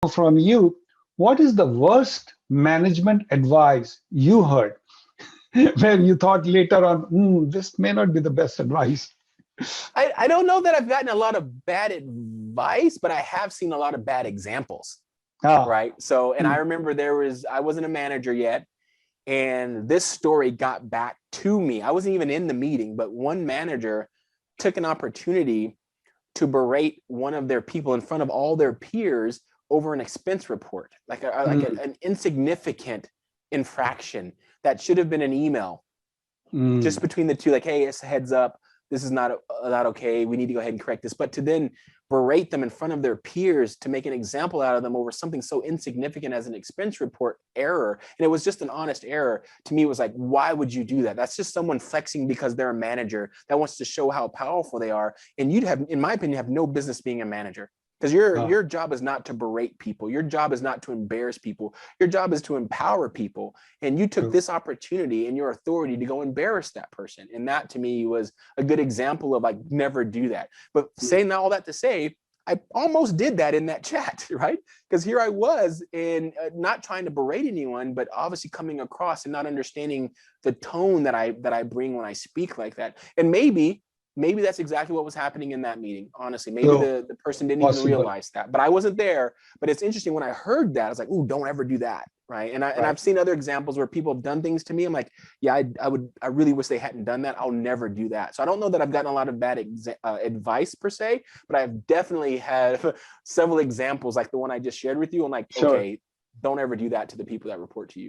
from you, what is the worst management advice you heard when you thought later on, this may not be the best advice? I don't know that I've gotten a lot of bad advice, but I have seen a lot of bad examples. Ah, Right. So, and I mm, remember I wasn't a manager yet. And this story got back to me. I wasn't even in the meeting, but one manager took an opportunity to berate one of their people in front of all their peers over an expense report, mm, an insignificant infraction that should have been an email just mm. between the two, like, hey, it's a heads up, this is not okay, we need to go ahead and correct this. But to then berate them in front of their peers to make an example out of them over something so insignificant as an expense report error, and it was just an honest error, to me it was like, why would you do that? That's just someone flexing because they're a manager that wants to show how powerful they are. And you'd have, in my opinion, have no business being a manager, because Ah, your job is not to berate people, your job is not to embarrass people, your job is to empower people. And you took true. this opportunity and your authority to go embarrass that person. And that to me was a good example of, like, never do that. But Mm, saying all that to say, I almost did that in that chat, right? Because here I was, and not trying to berate anyone, but obviously coming across and not understanding the tone that I bring when I speak like that. And maybe that's exactly what was happening in that meeting. Honestly, maybe so the person didn't even possible. realize that, but I wasn't there. But it's interesting, when I heard that, I was like, "Ooh, don't ever do that." Right. And Right. I've seen other examples where people have done things to me. I'm like, yeah, I really wish they hadn't done that. I'll never do that. So I don't know that I've gotten a lot of bad advice per se, but I've definitely had several examples like the one I just shared with you. I'm like, Sure. okay, don't ever do that to the people that report to you.